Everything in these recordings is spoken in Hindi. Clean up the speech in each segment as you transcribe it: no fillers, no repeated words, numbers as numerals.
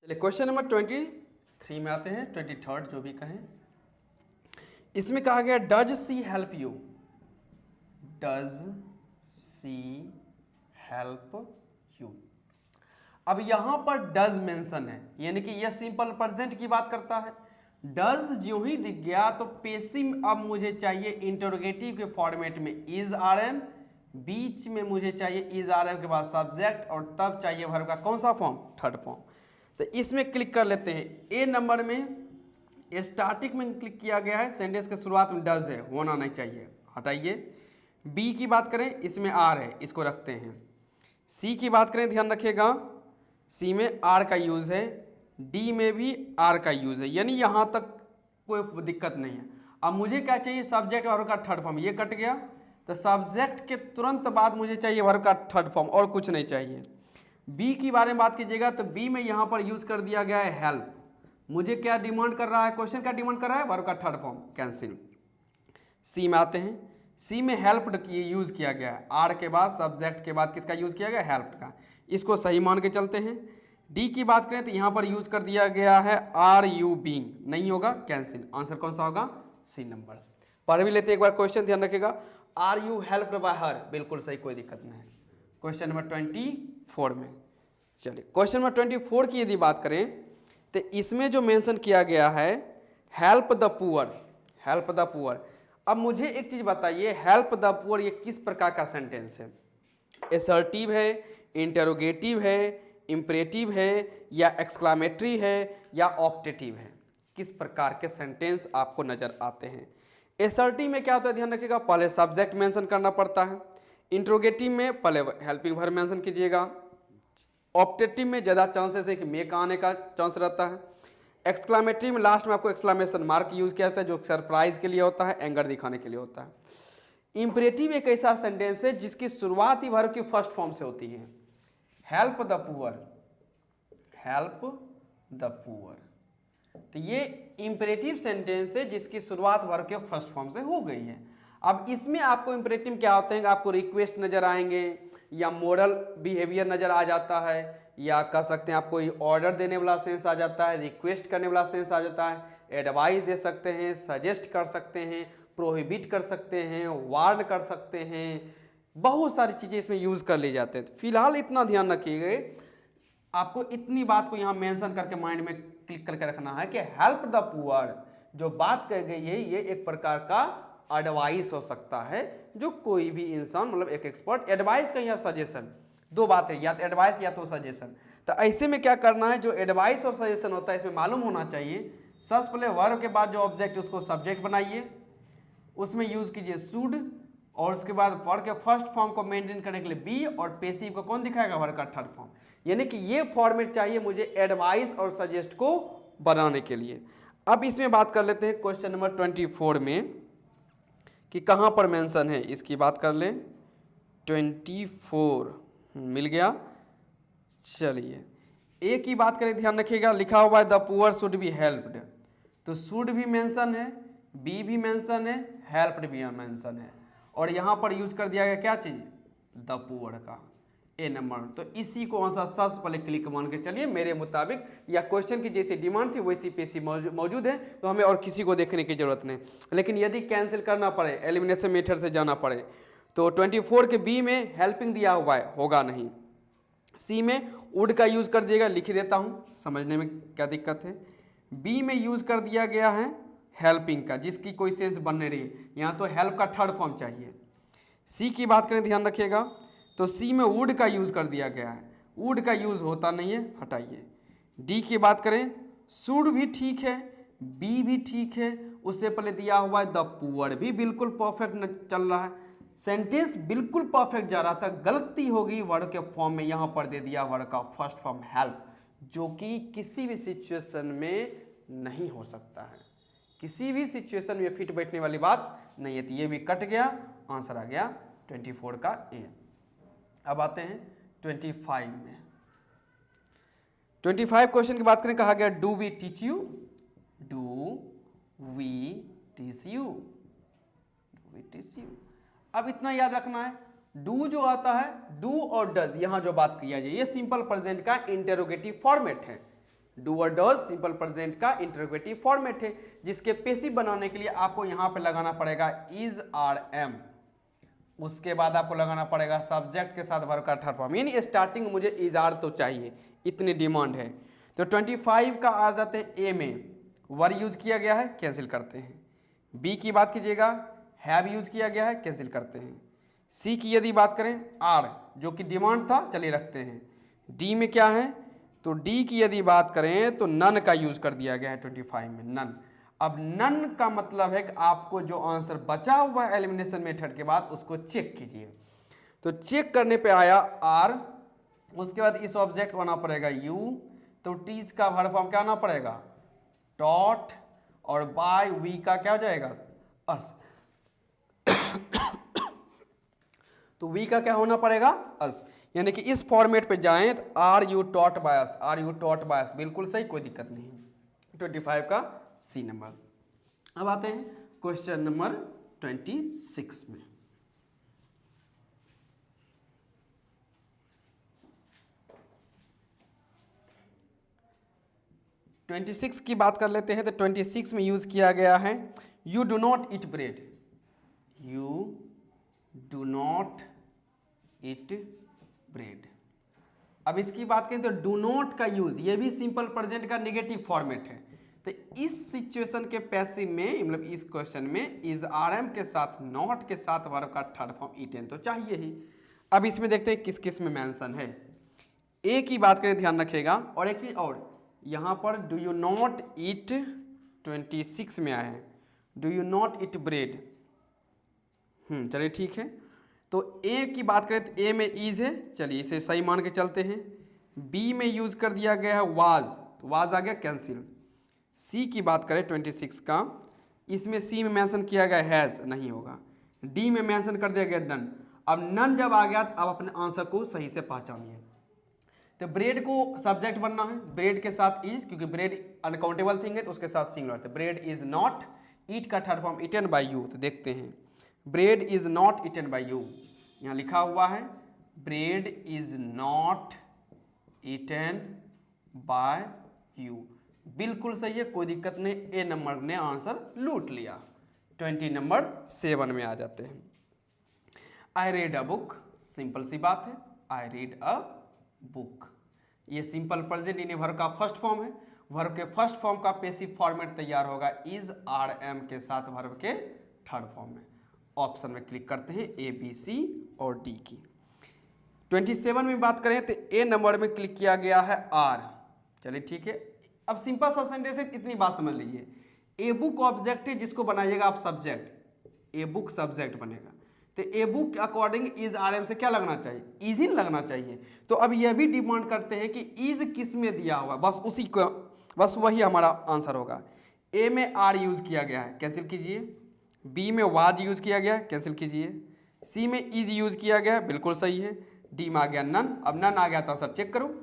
चलिए क्वेश्चन नंबर 23 में आते हैं, 23 जो भी कहें। इसमें कहा गया does she help you, does she help you. अब यहां पर डज मेंशन है, यानी कि यह सिंपल प्रेजेंट की बात करता है। डज जो ही दिख गया तो पेसिव अब मुझे चाहिए इंटरोगेटिव के फॉर्मेट में इज आर एम, बीच में मुझे चाहिए इज आर एम के बाद सब्जेक्ट, और तब चाहिए वर्ब का कौन सा फॉर्म, थर्ड फॉर्म। तो इसमें क्लिक कर लेते हैं। ए नंबर में स्टार्टिंग में क्लिक किया गया है, सेंटेंस के शुरुआत में डज है, होना नहीं चाहिए, हटाइए। बी की बात करें, इसमें आर है, इसको रखते हैं। सी की बात करें, ध्यान रखिएगा, सी में आर का यूज है, डी में भी आर का यूज है, यानी यहां तक कोई दिक्कत नहीं है। अब मुझे क्या चाहिए, सब्जेक्ट वर्ब का थर्ड फॉर्म, ये कट गया। तो सब्जेक्ट के तुरंत बाद मुझे चाहिए वर्ब का थर्ड फॉर्म, और कुछ नहीं चाहिए। बी की बारे में बात कीजिएगा तो बी में यहां पर यूज कर दिया गया है हेल्प। मुझे क्या डिमांड कर रहा है, क्वेश्चन क्या डिमांड कर रहा है, वर्ब का थर्ड फॉर्म, कैंसिल। सी में आते हैं, सी में हेल्प यूज किया गया है, आर के बाद सब्जेक्ट के बाद किसका यूज किया गया, हेल्प का, इसको सही मान के चलते हैं। डी की बात करें तो यहां पर यूज कर दिया गया है आर यू बीइंग, नहीं होगा, कैंसिल। आंसर कौन सा होगा, सी नंबर। पढ़ भी लेते एक बार क्वेश्चन, ध्यान रखिएगा। Are you helped by her, बिल्कुल सही, कोई दिक्कत नहीं है। क्वेश्चन नंबर 24 में, चलिए क्वेश्चन नंबर 24 की यदि बात करें तो इसमें जो मेंशन किया गया है help the poor, help the poor. अब मुझे एक चीज बताइए, हेल्प द पुअर ये किस प्रकार का सेंटेंस है, असर्टिव है, इंटरोगेटिव है, इंपरेटिव है, या एक्सक्लामेटरी है, या ऑप्टेटिव है, किस प्रकार के सेंटेंस आपको नजर आते हैं। असर्टिव में क्या होता है, ध्यान रखिएगा, पहले सब्जेक्ट मेंशन करना पड़ता है। इंट्रोगेटिव में पहले हेल्पिंग वर्ब मेंशन कीजिएगा। ऑप्टेटिव में ज़्यादा चांसेस है कि मे का आने का चांस रहता है। एक्सक्लामेटरी में लास्ट में आपको एक्सक्लामेशन मार्क यूज किया जाता है, जो सरप्राइज के लिए होता है, एंगर दिखाने के लिए होता है। इंपरेटिव एक ऐसा सेंटेंस है जिसकी शुरुआत ही वर्ब की फर्स्ट फॉर्म से होती है, help the poor, help the poor. तो ये इंपरेटिव सेंटेंस है जिसकी शुरुआत वर्ब के फर्स्ट फॉर्म से हो गई है। अब इसमें आपको इंपरेटिव क्या होते हैं, आपको रिक्वेस्ट नजर आएंगे, या मोरल बिहेवियर नजर आ जाता है, या कह सकते हैं आप कोई ऑर्डर देने वाला सेंस आ जाता है, रिक्वेस्ट करने वाला सेंस आ जाता है, एडवाइस दे सकते हैं, सजेस्ट कर सकते हैं, प्रोहिबिट कर सकते हैं, वार्न कर सकते हैं, बहुत सारी चीज़ें इसमें यूज़ कर ली जाते हैं। फिलहाल इतना ध्यान रखिएगा, आपको इतनी बात को यहाँ मेंशन करके माइंड में क्लिक करके रखना है कि हेल्प द पुअर जो बात कही गई है ये एक प्रकार का एडवाइस हो सकता है, जो कोई भी इंसान, मतलब एक एक्सपर्ट, एडवाइस का या सजेशन, दो बात है, या तो एडवाइस या तो सजेशन। तो ऐसे में क्या करना है, जो एडवाइस और सजेशन होता है इसमें मालूम होना चाहिए, सबसे पहले वर्ब के बाद जो ऑब्जेक्ट उसको सब्जेक्ट बनाइए, उसमें यूज कीजिए शुड, और उसके बाद वर्ब के फर्स्ट फॉर्म को मेंटेन करने के लिए बी, और पेसिव को कौन दिखाएगा, वर्ब का थर्ड फॉर्म। यानी कि ये फॉर्मेट चाहिए मुझे एडवाइस और सजेस्ट को बनाने के लिए। अब इसमें बात कर लेते हैं क्वेश्चन नंबर 24 में कि कहाँ पर मेंशन है, इसकी बात कर लें। 24 मिल गया। चलिए ए की बात करें, ध्यान रखिएगा, लिखा हुआ है the poor should be helped, तो शुड भी मेंशन है, बी भी मेंशन है, हेल्प्ड भी मेंशन है, और यहाँ पर यूज कर दिया गया क्या चीज, द पुअर का, ए नंबर। तो इसी को आंसर सबसे पहले क्लिक मान के चलिए, मेरे मुताबिक या क्वेश्चन की जैसी डिमांड थी वैसी पेशी मौजूद है, तो हमें और किसी को देखने की जरूरत नहीं। लेकिन यदि कैंसिल करना पड़े, एलिमिनेशन मेथड से जाना पड़े, तो 24 के बी में हेल्पिंग दिया हुआ है, होगा नहीं। सी में वुड का यूज कर दिएगा, लिख देता हूँ, समझने में क्या दिक्कत है। बी में यूज कर दिया गया है हेल्पिंग का, जिसकी कोई सेंस बन नहीं रही है, यहाँ तो हेल्प का थर्ड फॉर्म चाहिए। सी की बात करें, ध्यान रखिएगा, तो सी में वुड का यूज कर दिया गया है, वुड का यूज होता नहीं है, हटाइए। डी की बात करें, शुड भी ठीक है, बी भी ठीक है, उससे पहले दिया हुआ है द पुअर भी बिल्कुल परफेक्ट चल रहा है, सेंटेंस बिल्कुल परफेक्ट जा रहा था। गलती होगी वर्ड के फॉर्म में, यहां पर दे दिया वर्ड का फर्स्ट फॉर्म हेल्प, जो कि किसी भी सिचुएशन में नहीं हो सकता है, किसी भी सिचुएशन में फिट बैठने वाली बात नहीं है। तो ये भी कट गया, आंसर आ गया 24 का ए। अब आते हैं 25 में। 25 क्वेश्चन की बात करें, कहा गया do we teach you, do we teach you, do we teach you. अब इतना याद रखना है, डू जो आता है, डू और डज, यहां जो बात किया जाए, ये सिंपल प्रेजेंट का इंटेरोगेटिव फॉर्मेट है, डू और डज सिंपल प्रेजेंट का इंटरोगेटिव फॉर्मेट है, जिसके पेसिव बनाने के लिए आपको यहां पे लगाना पड़ेगा इज आर एम, उसके बाद आपको लगाना पड़ेगा सब्जेक्ट के साथ वर्ब का थर्ड फॉर्म, यानी स्टार्टिंग मुझे इज आर तो चाहिए, इतनी डिमांड है। तो 25 का आ जाते हैं ए में, वर यूज किया गया है, कैंसिल करते हैं। बी की बात कीजिएगा, हैव यूज किया गया है, कैंसिल करते हैं। सी की यदि बात करें, आर जो कि डिमांड था, चलिए रखते हैं। डी में क्या है, तो डी की यदि बात करें तो नन का यूज कर दिया गया है 25 में, नन। अब नन का मतलब है कि आपको जो आंसर बचा हुआ है एलिमिनेशन मेथड के बाद उसको चेक कीजिए। तो चेक करने पे आया आर, उसके बाद इस ऑब्जेक्ट को आना पड़ेगा यू, तो टीज का वर्ब फॉर्म क्या आना पड़ेगा, टॉट, और बाय वी का क्या हो जाएगा, अस। तो वी का क्या होना पड़ेगा, अस। यानी कि इस फॉर्मेट पे जाएं तो are you taught by us, are you taught by us, बिल्कुल सही, कोई दिक्कत नहीं। 25 का सी नंबर। अब आते हैं क्वेश्चन नंबर 26 में। ट्वेंटी 26 की बात कर लेते हैं। तो 26 में यूज किया गया है you do not eat bread, you do not eat bread. अब इसकी बात करें तो डू नॉट का यूज, ये भी सिंपल प्रेजेंट का नेगेटिव फॉर्मेट है। तो इस सिचुएशन के पैसिव में, मतलब इस क्वेश्चन में इज आर एम के साथ, नॉट के साथ वर्ब का थर्ड फॉर्म ईटेन तो चाहिए ही। अब इसमें देखते हैं किस किस में मेंशन है। ए की बात करें, ध्यान रखिएगा। और एक चीज और, यहाँ पर डू यू नॉट ईट 26 में आया है, do you not eat bread. चलिए ठीक है। तो ए की बात करें तो ए में इज है, चलिए इसे सही मान के चलते हैं। बी में यूज कर दिया गया है वाज, तो वाज आ गया कैंसिल। सी की बात करें 26 का, इसमें सी में मेंशन किया गया हैज, नहीं होगा। डी में मेंशन कर दिया गया नन। अब नन जब आ गया तो अब अपने आंसर को सही से पहचानिए। तो ब्रेड को सब्जेक्ट बनना है, ब्रेड के साथ इज, क्योंकि ब्रेड अनकाउंटेबल थिंग है तो उसके साथ सिंगुलर। तो ब्रेड इज नॉट, ईट का third form eaten by you. तो देखते हैं, bread is not eaten by you, यहाँ लिखा हुआ है bread is not eaten by you, बिल्कुल सही है, कोई दिक्कत नहीं। ए नंबर ने आंसर लूट लिया। 20 नंबर 7 में आ जाते हैं। I read a book, simple सी बात है, आई रीड अ बुक। ये सिंपल प्रेजेंट इन्हीं वर्ब का फर्स्ट फॉर्म है। वर्ब के फर्स्ट फॉर्म का पेसिव फॉर्मेट तैयार होगा इज आर एम के साथ वर्ब के थर्ड फॉर्म में। ऑप्शन में क्लिक करते हैं ए बी सी और डी की। 27 में बात करें तो ए नंबर में क्लिक किया गया है आर, चलिए ठीक है। अब सिंपल सा सेंटेंस है, इतनी बात समझ लीजिए। ए बुक ऑब्जेक्ट है जिसको बनाइएगा आप सब्जेक्ट, ए बुक सब्जेक्ट बनेगा। तो ए बुक के अकॉर्डिंग इज आर एम से क्या लगना चाहिए, इज ही लगना चाहिए। तो अब यह भी डिमांड करते हैं कि इज किस में दिया हुआ, बस उसी को, बस वही हमारा आंसर होगा। ए में आर यूज किया गया है, कैंसिल कीजिए। बी में वाज यूज किया गया है, कैंसिल कीजिए। सी में इज यूज किया गया है, बिल्कुल सही है। डी में आ गया नन, अब नन आ गया तो आंसर चेक करो।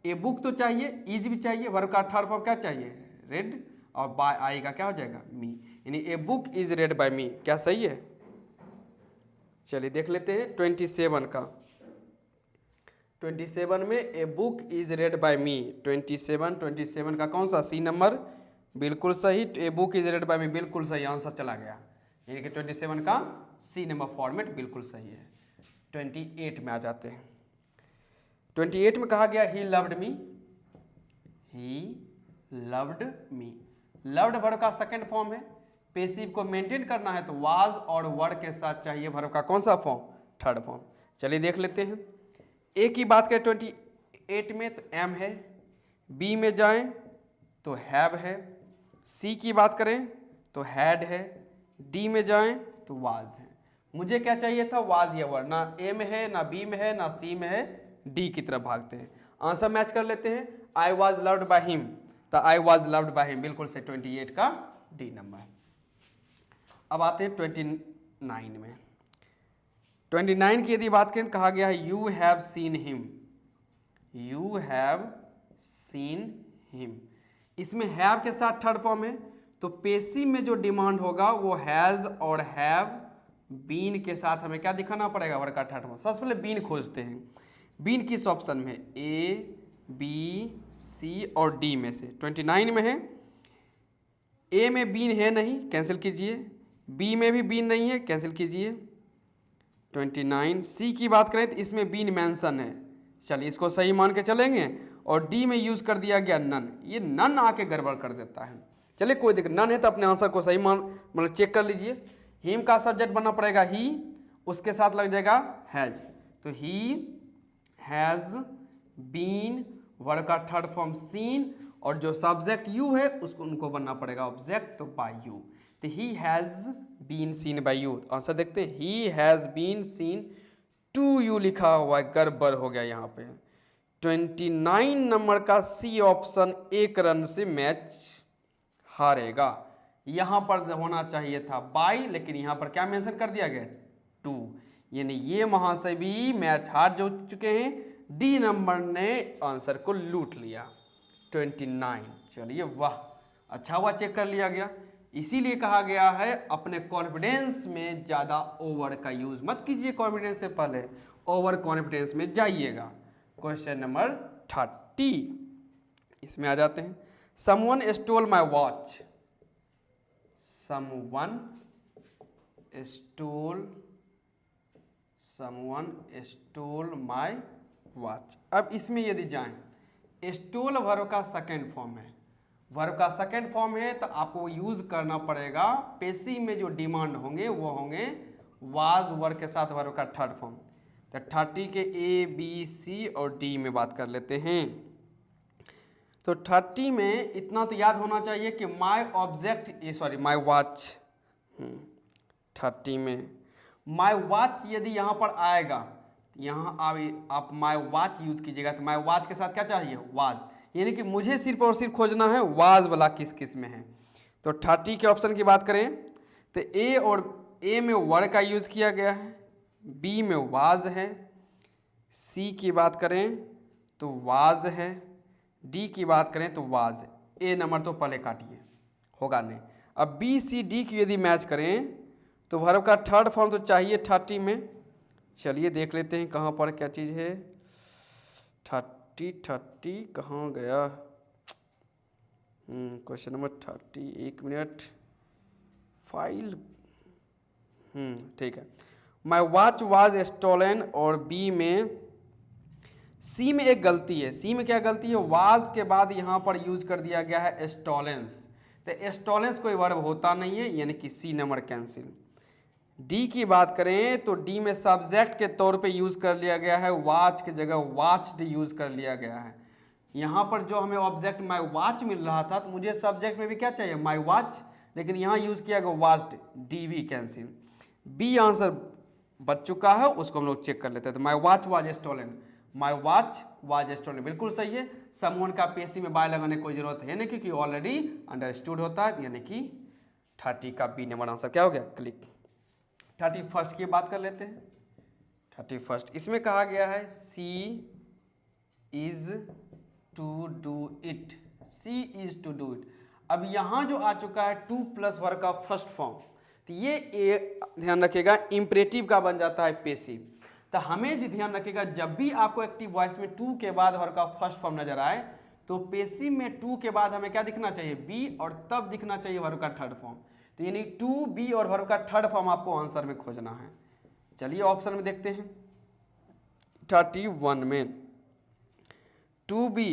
ए बुक तो चाहिए, इज भी चाहिए, वर्ब का थर्ड फॉर्म क्या चाहिए, रेड, और बाय आएगा क्या हो जाएगा, मी, यानी a book is read by me, क्या सही है। चलिए देख लेते हैं 27 का। 27 में a book is read by me, 27 का कौन सा, सी नंबर, बिल्कुल सही। A book is read by me, बिल्कुल सही, आंसर चला गया, यानी कि 27 का सी नंबर फॉर्मेट बिल्कुल सही है। 28 में आ जाते हैं। 28 में कहा गया he loved me, he loved me. Loved verb का सेकंड फॉर्म है। पेसिव को मेंटेन करना है तो वाज और वर्ड के साथ चाहिए वर्ब का कौन सा फॉर्म, थर्ड फॉर्म। चलिए देख लेते हैं। ए की बात करें 28 में तो एम है, बी में जाएं तो हैव है, सी की बात करें तो हैड है, डी में जाएं तो वाज है। मुझे क्या चाहिए था, वाज या वर्ड, ना ए में है, ना बी में है, ना सी में है, डी की तरफ भागते हैं। आंसर मैच कर लेते हैं। I was loved by him, तो I was loved by him, बिल्कुल से 28 का डी नंबर। अब आते हैं 29 में। 29 की यदि बात करें, कहा गया है you have seen him, you have seen him. इसमें हैव के साथ थर्ड फॉर्म है, तो पेसिव में जो डिमांड होगा वो हैज और हैव बीन के साथ हमें क्या दिखाना पड़ेगा, वर्ड का थर्ड फॉर्म। सबसे पहले बीन खोजते हैं। बीन किस ऑप्शन में, ए बी, सी और डी में से 29 में है। ए में बी है नहीं, कैंसिल कीजिए। बी में भी बी नहीं है, कैंसिल कीजिए। 29। सी की बात करें तो इसमें बी मेंशन है, चलिए इसको सही मान के चलेंगे। और डी में यूज कर दिया गया नन, ये नन आके गड़बड़ कर देता है। चलिए कोई दिक्कत, नन है तो अपने आंसर को सही मान मतलब चेक कर लीजिए। हिम का सब्जेक्ट बनना पड़ेगा ही, उसके साथ लग जाएगा हैज, तो ही हैज बीन, वर्ब का थर्ड फॉर्म सीन, और जो सब्जेक्ट यू है उसको उनको बनना पड़ेगा ऑब्जेक्ट, तो बाय यू। तो he has been seen by you. Answer देखते हैं, he has been seen to you लिखा हुआ है, गड़बड़ हो गया यहाँ पे। 29 नंबर का सी ऑप्शन 1 रन से मैच हारेगा। यहाँ पर होना चाहिए था बाई, लेकिन यहाँ पर क्या मेंशन कर दिया गया 2, यानी ये महाशय भी मैच हार जो चुके हैं। डी नंबर ने आंसर को लूट लिया 29। चलिए वाह, अच्छा हुआ चेक कर लिया गया। इसीलिए कहा गया है अपने कॉन्फिडेंस में ज़्यादा ओवर का यूज मत कीजिए, कॉन्फिडेंस से पहले ओवर कॉन्फिडेंस में जाइएगा। क्वेश्चन नंबर 30 इसमें आ जाते हैं। Someone stole my watch, someone stole my watch. अब इसमें यदि जाएं, स्टोल वर्ब का सेकेंड फॉर्म है, वर्ब का सेकेंड फॉर्म है तो आपको यूज करना पड़ेगा। पेशी में जो डिमांड होंगे वो होंगे वाज वर्ब के साथ वर्ब का थर्ड फॉर्म। तो 30 के ए बी सी और डी में बात कर लेते हैं। तो 30 में इतना तो याद होना चाहिए कि माई ऑब्जेक्ट, सॉरी माई वॉच, 30 में माई वॉच यदि यहाँ पर आएगा, यहाँ आप माई वॉच यूज कीजिएगा तो माई वॉच के साथ क्या चाहिए वाज, यानी कि मुझे सिर्फ और सिर्फ खोजना है वाज वाला किस किस में है। तो 30 के ऑप्शन की बात करें तो ए और ए में वर का यूज किया गया है, बी में वाज है, सी की बात करें तो वाज है, डी की बात करें तो वाज। ए नंबर तो पहले काटिए, होगा नहीं। अब बी सी डी की यदि मैच करें तो वर्ब का थर्ड फॉर्म तो चाहिए 30 में। चलिए देख लेते हैं कहाँ पर क्या चीज़ है। 30 कहाँ गया क्वेश्चन नंबर 30, 1 मिनट फाइल, ठीक है। माई वॉच वाज स्टोलन, और बी में, सी में एक गलती है। सी में क्या गलती है, वाज के बाद यहाँ पर यूज कर दिया गया है स्टोलेंस, तो स्टोलेंस कोई वर्ब होता नहीं है, यानी कि सी नंबर कैंसिल। डी की बात करें तो डी में सब्जेक्ट के तौर पे यूज कर लिया गया है, वॉच की जगह वॉच्ड यूज कर लिया गया है। यहाँ पर जो हमें ऑब्जेक्ट माई वॉच मिल रहा था तो मुझे सब्जेक्ट में भी क्या चाहिए माई वॉच, लेकिन यहाँ यूज किया गया वॉच्ड, डी भी कैंसिल। बी आंसर बच चुका है, उसको हम लोग चेक कर लेते हैं। तो my watch was stolen, my watch was stolen बिल्कुल सही है। समवन का पेशी में बाय लगाने की कोई जरूरत है नहीं, क्योंकि ऑलरेडी अंडरस्टूड होता है, यानी कि 30 का बी नंबर आंसर क्या हो गया, क्लिक। 31 की बात कर लेते हैं। 31 इसमें कहा गया है she is to do it, she is to do it. अब यहाँ जो आ चुका है 2 प्लस वर्ब का फर्स्ट फॉर्म, तो ये ध्यान रखिएगा इम्परेटिव का बन जाता है पेसिव। तो हमें जी ध्यान रखिएगा, जब भी आपको एक्टिव वॉइस में 2 के बाद वर्ब का फर्स्ट फॉर्म नजर आए तो पेसिव में 2 के बाद हमें क्या दिखना चाहिए, बी, और तब दिखना चाहिए वर्ब का थर्ड फॉर्म। तो यानी 2 बी और वर्ब का थर्ड फॉर्म आपको आंसर में खोजना है। चलिए ऑप्शन में देखते हैं। 31 में 2 बी,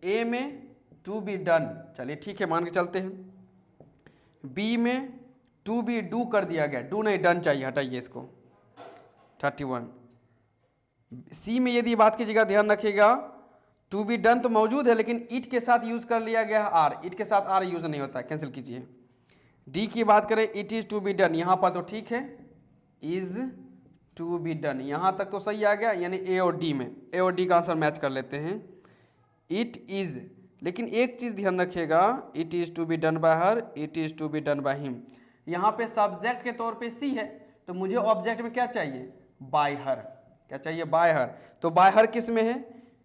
ए में 2 बी डन, चलिए ठीक है मान के चलते हैं। बी में 2 बी डू कर दिया गया, डू नहीं डन चाहिए, हटाइए इसको। 31 सी में यदि बात कीजिएगा ध्यान रखिएगा 2 बी डन तो मौजूद है, लेकिन इट के साथ यूज कर लिया गया है आर, इट के साथ आर यूज नहीं होता है, कैंसिल कीजिए। डी की बात करें it is to be done, यहाँ पर तो ठीक है, इज टू बी डन, यहाँ तक तो सही आ गया, यानी ए और डी में, ए और डी का आंसर मैच कर लेते हैं। इट इज, लेकिन एक चीज ध्यान रखिएगा, it is to be done by her, it is to be done by him. यहाँ पे सब्जेक्ट के तौर पे सी है, तो मुझे ऑब्जेक्ट में क्या चाहिए, बाय हर, क्या चाहिए, बाय हर। तो बाय हर किस में है,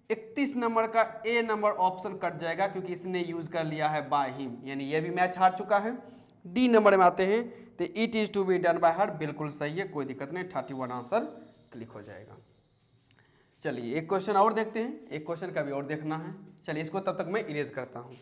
31 नंबर का ए नंबर ऑप्शन कट जाएगा, क्योंकि इसने यूज कर लिया है बाय हिम, यानी ये भी मैच हार चुका है। डी नंबर में आते हैं तो it is to be done by her बिल्कुल सही है, कोई दिक्कत नहीं, 31 आंसर क्लिक हो जाएगा। चलिए एक क्वेश्चन और देखते हैं, एक क्वेश्चन का भी और देखना है। चलिए इसको तब तक मैं इरेज करता हूँ।